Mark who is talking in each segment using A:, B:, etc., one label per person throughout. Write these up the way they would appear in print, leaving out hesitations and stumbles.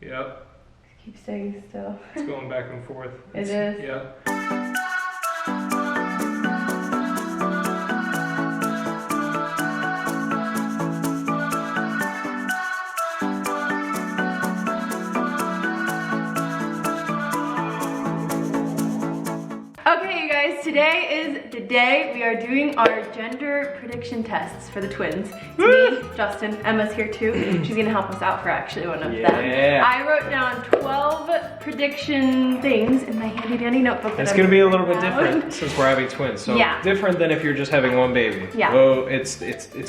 A: Yep.
B: Keep staying still.
A: It's going back and forth.
B: It is?
A: Yep.
B: Okay, you guys, today is the day we are doing our gender prediction tests for the twins. It's me, Justin, Emma's here too. She's gonna help us out for actually one of them. I wrote down 12 prediction things in my handy dandy notebook.
A: It's gonna be a little bit different since we're having twins. So different than if you're just having one baby.
B: Yeah.
A: Oh, it's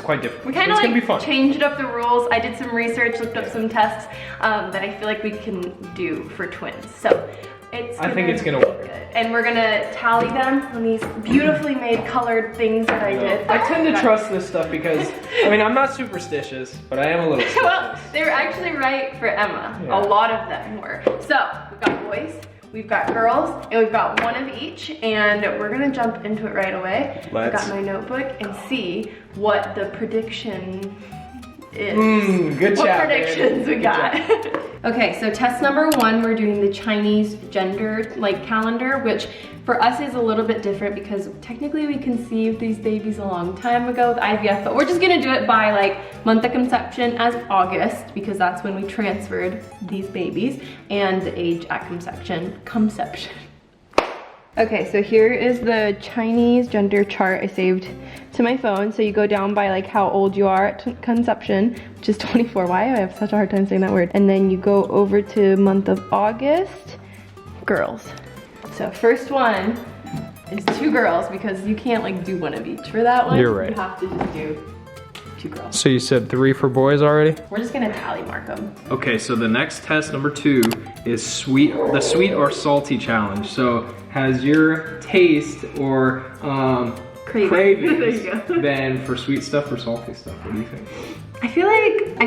A: quite different.
B: We kind of like changed up the rules. I did some research, looked up some tests that I feel like we can do for twins. So I think it's gonna work. Good. And we're gonna tally them on these beautifully made colored things that I did.
A: I tend to trust this stuff because, I mean, I'm not superstitious, but I am a little suspicious.
B: Well, they were actually right for Emma. Yeah. A lot of them were. So, we've got boys, we've got girls, and we've got one of each, and we're gonna jump into it right away. I got my notebook and see what the prediction is.
A: Good job.
B: What predictions we got. Okay, so test number 1, we're doing the Chinese gender calendar, which for us is a little bit different because technically we conceived these babies a long time ago with IVF, but we're just gonna do it by month of conception as August because that's when we transferred these babies, and the age at conception. Okay, so here is the Chinese gender chart I saved to my phone. So you go down by how old you are at conception, which is 24. Why do I have such a hard time saying that word? And then you go over to month of August, girls. So first one is 2 girls because you can't do one of each for that one.
A: You're right.
B: You have to just do 2 girls.
A: So you said 3 for boys already?
B: We're just gonna tally mark them.
A: Okay, so the next test, number 2, is the sweet or salty challenge. So has your taste or cravings been for sweet stuff or salty stuff? What do you think?
B: I feel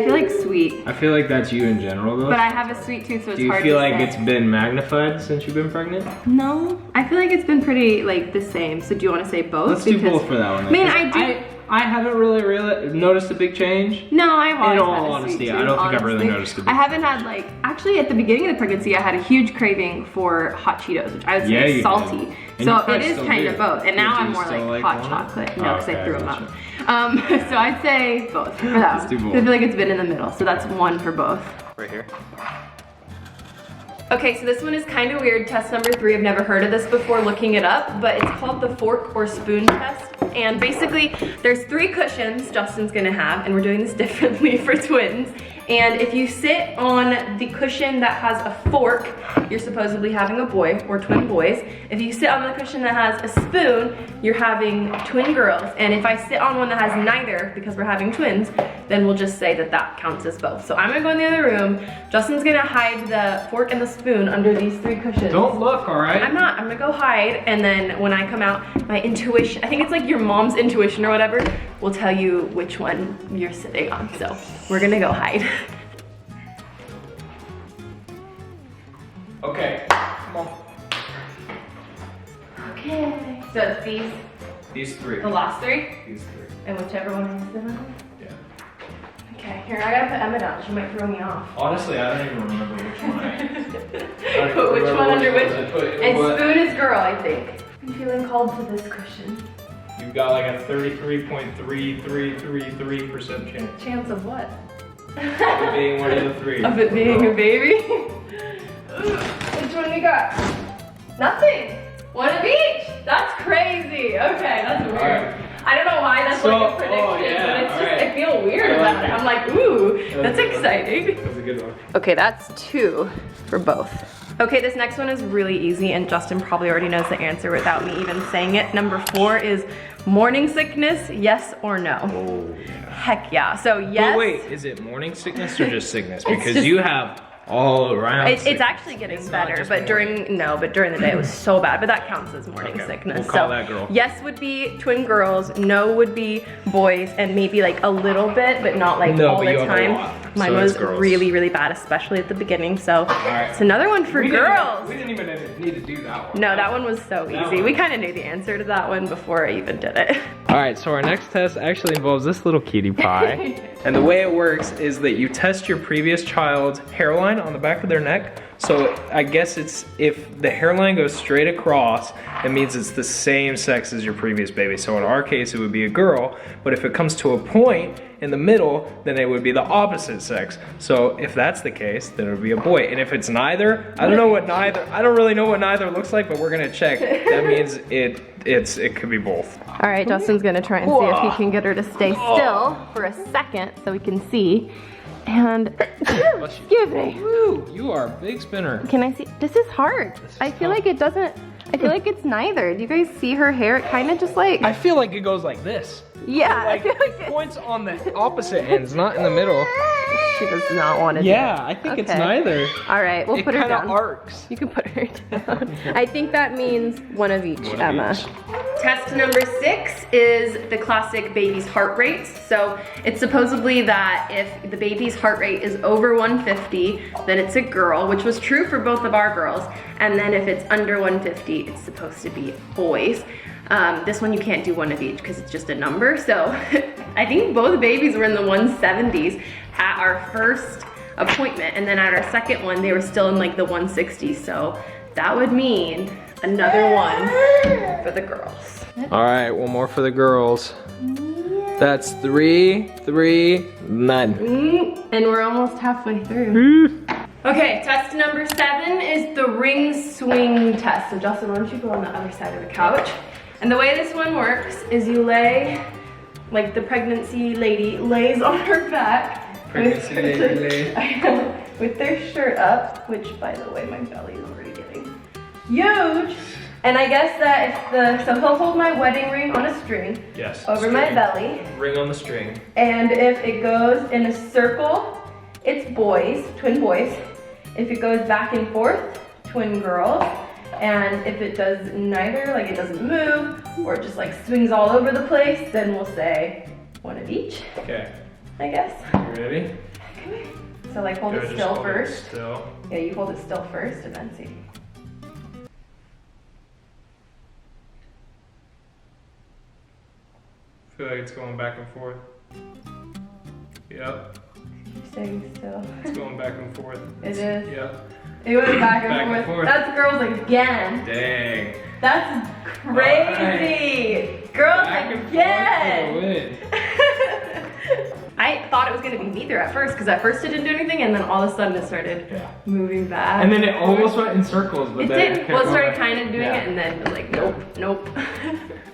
B: like sweet.
A: I feel like that's you in general though.
B: But I have a sweet tooth, so it's hard to say.
A: Do you feel like it's been magnified since you've been pregnant?
B: No, I feel like it's been pretty the same. So do you want to say both?
A: Let's do both for that one.
B: I mean,
A: I haven't really noticed a big change.
B: No, I've always
A: in all honesty, I don't think I've really noticed a big change.
B: I haven't had actually at the beginning of the pregnancy, I had a huge craving for hot Cheetos, which I would say is salty. So it is kind of both. And now I'm more hot chocolate. No, because I threw them up. So I'd say both for that.
A: Let's do both.
B: I feel like it's been in the middle, so that's 1 for both.
A: Right here.
B: Okay, so this one is kind of weird. Test number 3, I've never heard of this before looking it up, but it's called the fork or spoon test. And basically, there's 3 cushions Justin's gonna have, and we're doing this differently for twins. And if you sit on the cushion that has a fork, you're supposedly having a boy or twin boys. If you sit on the cushion that has a spoon, you're having twin girls. And if I sit on one that has neither, because we're having twins, then we'll just say that that counts as both. So I'm gonna go in the other room. Justin's gonna hide the fork and the spoon under these 3 cushions.
A: Don't look, all right?
B: I'm not, I'm gonna go hide, and then when I come out, my intuition, I think it's like your mom's intuition or whatever, will tell you which one you're sitting on. So we're gonna go hide.
A: Okay, come on.
B: Okay. So it's these?
A: These 3.
B: The last 3?
A: These 3.
B: And whichever one is the one?
A: Yeah.
B: Okay, here, I gotta put Emma down. She might throw me off.
A: Honestly, I don't even remember which one
B: Put which one under which? And spoon is girl, I think. I'm feeling called to this cushion.
A: You've got a 33.3333% chance.
B: Chance of what?
A: Of it being one of the 3.
B: Of it being a baby? Which one we got? Nothing. 1 of each. That's crazy. Okay, that's weird. Right. I don't know why that's a prediction, but it's just, I feel weird about it. I'm like, ooh, that's exciting.
A: That's a good one.
B: Okay, that's 2 for both. Okay, this next one is really easy, and Justin probably already knows the answer without me even saying it. Number 4 is morning sickness, yes or no?
A: Oh, yeah.
B: Heck yeah. So yes.
A: But wait, is it morning sickness or just sickness? Because you have all around
B: it's actually getting better, but during the day it was so bad, but that counts as morning sickness.
A: We'll call that girl.
B: Yes would be twin girls, no would be boys, and maybe a little bit, but not all the time. Mine
A: So
B: was
A: it's girls.
B: really, really bad, especially at the beginning. So
A: right.
B: it's another one for girls.
A: We didn't even need to do that one.
B: No, that one was so easy. We kind of knew the answer to that one before I even did it.
A: All right, so our next test actually involves this little cutie pie. And the way it works is that you test your previous child's hairline on the back of their neck. So I guess it's, if the hairline goes straight across, it means it's the same sex as your previous baby. So in our case, it would be a girl, but if it comes to a point in the middle, then it would be the opposite sex. So if that's the case, then it would be a boy. And if it's neither, I don't really know what neither looks like, but we're gonna check. That means it could be both.
B: All right, Justin's gonna try and see if he can get her to stay still for a second so we can see. And, excuse me.
A: Woo, you are a big spinner.
B: Can I see? This is hard. I feel like it doesn't, I feel like it's neither. Do you guys see her hair? It kind of just like.
A: I feel like it goes like this.
B: Yeah.
A: Like it points on the opposite ends, not in the middle.
B: She does not want to do it.
A: Yeah, I think it's neither.
B: All right, we'll put her down.
A: It kind of arcs.
B: You can put her down. I think that means one of each, Emma. Test number 6 is the classic baby's heart rate. So it's supposedly that if the baby's heart rate is over 150, then it's a girl, which was true for both of our girls. And then if it's under 150, it's supposed to be boys. This one you can't do one of each because it's just a number. So I think both babies were in the 170s at our first appointment, and then at our second one they were still in like the 160s. So that would mean another one for the girls.
A: All right, one more for the girls. That's 3, 3, none.
B: And we're almost halfway through. Okay, test number 7 is the ring swing test. So Justin, why don't you go on the other side of the couch? And the way this one works is you lay, like the pregnancy lady lays on her back.
A: Pregnancy lady.
B: With their shirt up, which by the way, my belly is already getting huge. And I guess that so he'll hold my wedding ring on a string.
A: Yes.
B: Over my belly.
A: Ring on the string.
B: And if it goes in a circle, it's boys, twin boys. If it goes back and forth, twin girls. And if it does neither, like it doesn't move, or it just like swings all over the place, then we'll say one of each.
A: Okay.
B: I guess.
A: You ready?
B: Okay. So like hold it still first.
A: Still.
B: Yeah, you hold it still first and then see.
A: I feel like it's going back and forth. Yep.
B: Staying still.
A: It's going back and forth.
B: It is?
A: Yep.
B: It went back and forth. That's girls again.
A: Dang.
B: That's crazy. Right. Girls again. I thought it was gonna be neither at first, because at first it didn't do anything, and then all of a sudden it started moving back.
A: And then it almost went in circles, but then
B: it did. Well, it started kind of doing it, and then it was like, nope, nope.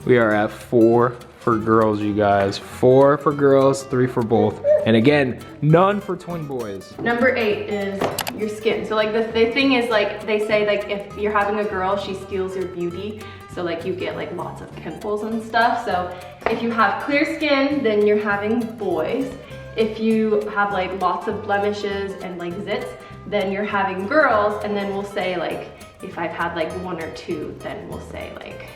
A: We are at 4 for girls, you guys. 4 for girls, 3 for both. And again, none for twin boys.
B: Number 8 is your skin. So like the thing is, like they say, like if you're having a girl, she steals your beauty. So like you get like lots of pimples and stuff. So if you have clear skin, then you're having boys. If you have like lots of blemishes and like zits, then you're having girls. And then we'll say like, if I've had like 1 or 2, then we'll say like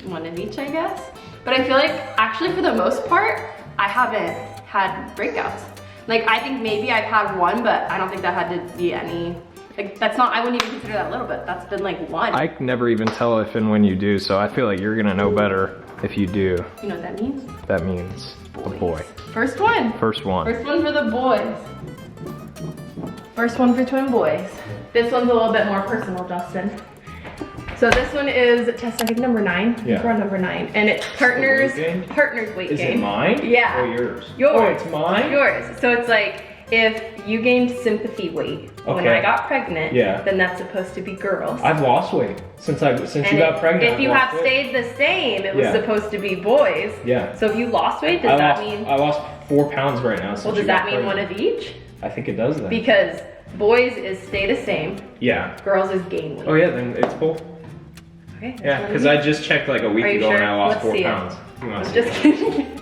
B: one of each, I guess. But I feel like actually for the most part, I haven't had breakouts. Like I think maybe I've had 1, but I don't think that had to be any, like that's not, I wouldn't even consider that a little bit. That's been like 1.
A: I never even tell if and when you do, so I feel like you're gonna know better if you do.
B: You know what that means?
A: That means a boy.
B: First one.
A: First one.
B: First one for the boys. First one for twin boys. This one's a little bit more personal, Justin. So this one is test, I think, number 9.
A: Yeah.
B: We're on number 9. And it's partners weight gain.
A: Is it mine?
B: Yeah.
A: Or yours?
B: Yours.
A: Oh, it's mine?
B: Yours. So it's like, if you gained sympathy weight when I got pregnant, then that's supposed to be girls.
A: I've lost weight since you got pregnant.
B: If you have stayed the same, it was supposed to be boys.
A: Yeah.
B: So if you lost weight, does that mean?
A: I lost 4 pounds right now.
B: Well, does that mean one of each?
A: I think it does then.
B: Because boys is stay the same.
A: Yeah.
B: Girls is gain weight.
A: Oh yeah, then it's both.
B: Okay.
A: Yeah, because I just checked like a week ago and I lost 4 pounds.
B: I'm just kidding.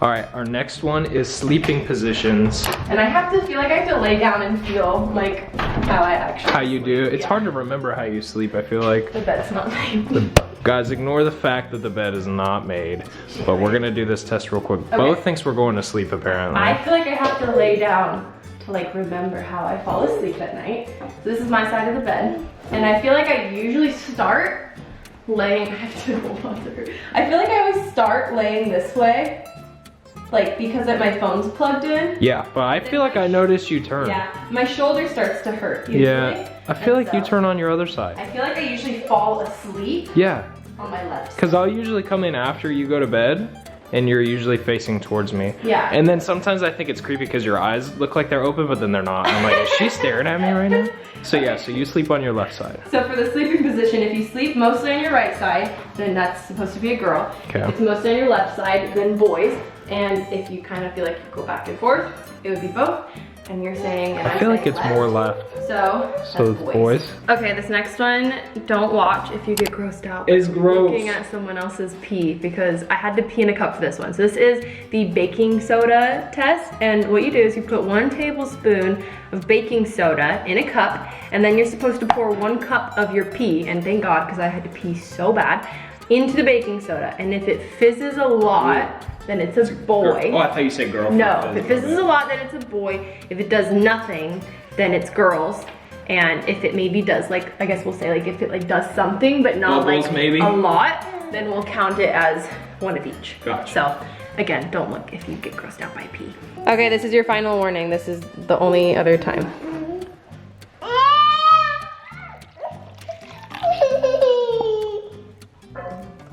A: All right, our next one is sleeping positions.
B: And I have to feel like I have to lay down and feel like how I actually
A: How you do. It's hard to remember how you sleep, I feel like.
B: The bed's not mine.
A: Guys, ignore the fact that the bed is not made, but we're gonna do this test real quick. Okay. Both thinks we're going to sleep apparently.
B: I feel like I have to lay down to like remember how I fall asleep at night. So this is my side of the bed. And I feel like I usually start laying, I feel like I always start laying this way, like because my phone's plugged in.
A: Yeah, but I feel like I noticed you turn.
B: Yeah, my shoulder starts to hurt usually.
A: Yeah, I feel like you turn on your other side.
B: I feel like I usually fall asleep.
A: Yeah.
B: On my left side.
A: Because I'll usually come in after you go to bed and you're usually facing towards me.
B: Yeah.
A: And then sometimes I think it's creepy because your eyes look like they're open, but then they're not. I'm like, is she staring at me right now? So yeah, so you sleep on your left side.
B: So for the sleeping position, if you sleep mostly on your right side, then that's supposed to be a girl.
A: Okay.
B: If it's mostly on your left side, then boys. And if you kind of feel like you go back and forth, it would be both. And you're saying, and
A: I feel like it's
B: left.
A: more left.
B: So
A: it's boys.
B: Okay, this next one, don't watch if you get grossed out.
A: It's gross.
B: Looking at someone else's pee, because I had to pee in a cup for this one. So this is the baking soda test. And what you do is you put 1 tablespoon of baking soda in a cup, and then you're supposed to pour 1 cup of your pee, and thank God, because I had to pee so bad, into the baking soda. And if it fizzes a lot, then it's a boy.
A: Oh, I thought you said girl.
B: No, if it fizzes a lot, then it's a boy. If it does nothing, then it's girls. And if it maybe does, like, I guess we'll say, like, if it like does something, but not
A: bubbles,
B: like
A: maybe a
B: lot, then we'll count it as 1 of each.
A: Gotcha.
B: So, again, don't look if you get grossed out by pee. Okay, this is your final warning. This is the only other time.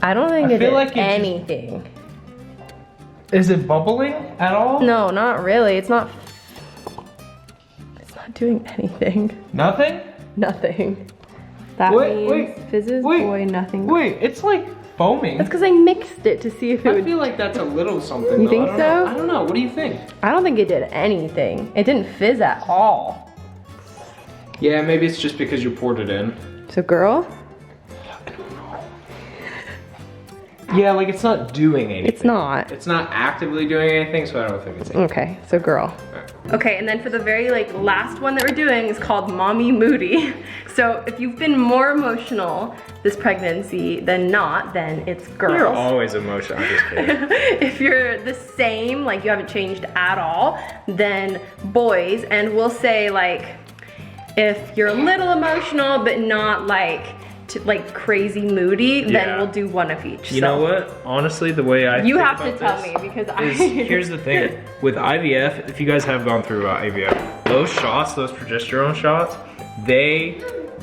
B: I don't think it did like anything.
A: Is it bubbling at all?
B: No, not really. It's not doing anything.
A: Nothing?
B: Nothing. That means fizzes, boy, nothing.
A: Wait, it's like foaming.
B: That's because I mixed it to see if it would.
A: I feel like that's a little something.
B: You think so?
A: I don't know. What do you think?
B: I don't think it did anything. It didn't fizz at all.
A: Yeah, maybe it's just because you poured it in.
B: So, girl?
A: Yeah, like it's not doing anything.
B: It's not.
A: It's not actively doing anything, so I don't think it's anything.
B: Okay, so girl.
A: Right.
B: Okay, and then for the very like last one that we're doing is called Mommy Moody. So if you've been more emotional this pregnancy than not, then it's girls.
A: You're always emotional, I'm just kidding.
B: If you're the same, like you haven't changed at all, then boys. And we'll say like, if you're a little emotional but not like crazy moody, then we'll do 1 of each.
A: You know what? Honestly, the way I
B: you have to tell me because
A: here's the thing with IVF. If you guys have gone through IVF, those shots, those progesterone shots, they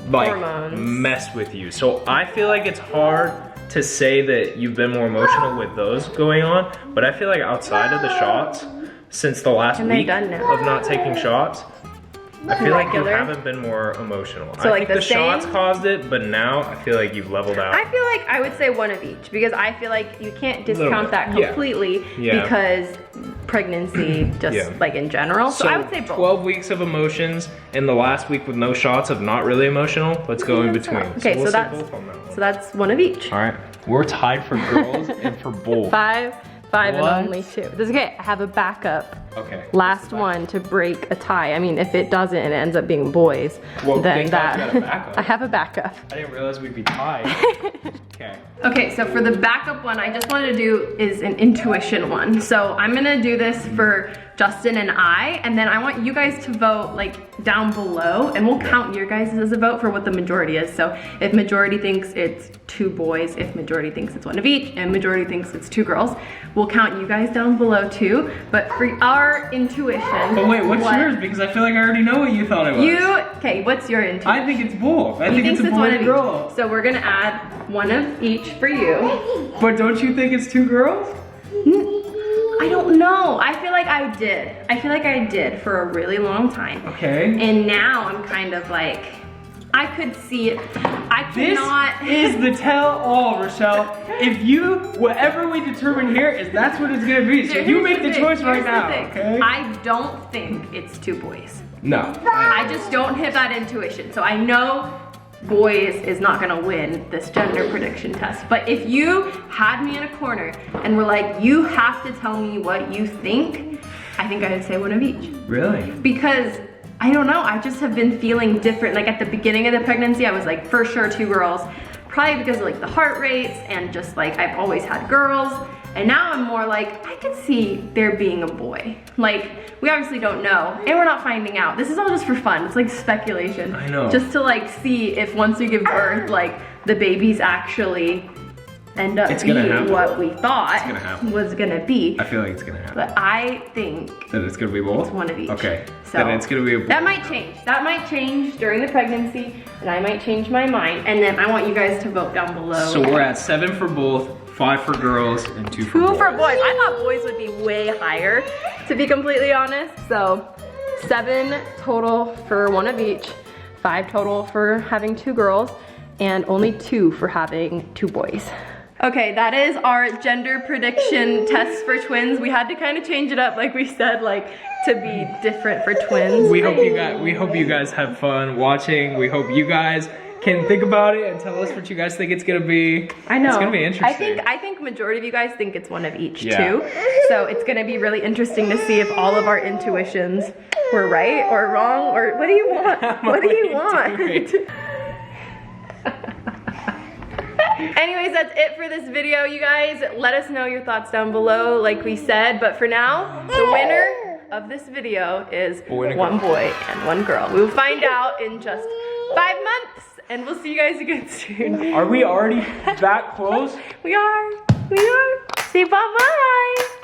A: like
B: hormones
A: mess with you. So I feel like it's hard to say that you've been more emotional with those going on, but I feel like outside of the shots, since the last week of not taking shots, I feel like you haven't been more emotional.
B: So
A: I think the shots caused it, but now I feel like you've leveled out.
B: I feel like I would say 1 of each because I feel like you can't discount that completely because pregnancy just like in general. So I would say both.
A: 12 weeks of emotions and the last week with no shots of not really emotional. Let's go in between.
B: Okay, so that's 1 of each.
A: All right, we're tied for girls and for both.
B: 5 and only 2. That's okay. I have a backup.
A: Okay.
B: Last one to break a tie. I mean, if it doesn't and it ends up being boys, then that. I have a backup.
A: I didn't realize we'd be tied. Okay.
B: Okay, so for the backup one, I just wanted to do is an intuition one. So I'm gonna do this for Justin and I, and then I want you guys to vote like down below, and we'll count your guys as a vote for what the majority is. So if majority thinks it's 2 boys, if majority thinks it's 1 of each, and majority thinks it's 2 girls, we'll count you guys down below too. But for our intuition.
A: But wait, what's yours? Because I feel like I already know what you thought it was.
B: Okay, what's your intuition?
A: I think it's both. I think it's a boy and a girl.
B: So we're gonna add 1 of each for you.
A: But don't you think it's 2 girls?
B: I don't know. I feel like I did. I feel like I did for a really long time.
A: Okay.
B: And now I'm kind of like, I could see it. I cannot.
A: This is the tell-all, Rachelle. If you, whatever we determine here, is that's what it's gonna be. So you make the choice right now, okay?
B: I don't think it's 2 boys.
A: No.
B: I just don't have that intuition. So I know boys is not gonna win this gender prediction test. But if you had me in a corner and were like, you have to tell me what you think, I think I would say 1 of each.
A: Really?
B: Because I don't know, I just have been feeling different. Like at the beginning of the pregnancy, I was like, for sure 2 girls, probably because of like the heart rates and just like I've always had girls. And now I'm more like, I could see there being a boy. Like, we obviously don't know, and we're not finding out. This is all just for fun. It's like speculation. I know. Just to like see if once we give birth, like the babies actually end up being what we thought was gonna be.
A: I feel like it's gonna happen.
B: But I think
A: that it's gonna be both?
B: It's one of each.
A: Okay,
B: so
A: then it's gonna be a boy.
B: That might change. That might change during the pregnancy, and I might change my mind. And then I want you guys to vote down below.
A: So we're at 7 for both, 5 for girls, and 2 for boys.
B: 2 for boys. I thought boys would be way higher, to be completely honest. So 7 total for one of each, 5 total for having 2 girls, and only 2 for having 2 boys. Okay, that is our gender prediction test for twins. We had to kind of change it up, like we said, like to be different for twins.
A: We hope you guys have fun watching. We hope you guys can think about it and tell us what you guys think it's gonna be.
B: I know.
A: It's gonna be interesting.
B: I think majority of you guys think it's one of each too. So it's gonna be really interesting to see if all of our intuitions were right or wrong, or what do you want? What do you want? Anyways, that's it for this video, you guys. Let us know your thoughts down below, like we said. But for now, the winner of this video is one boy and one girl. We will find out in just 5 months, and we'll see you guys again soon.
A: Are we already that close?
B: We are. Say bye-bye.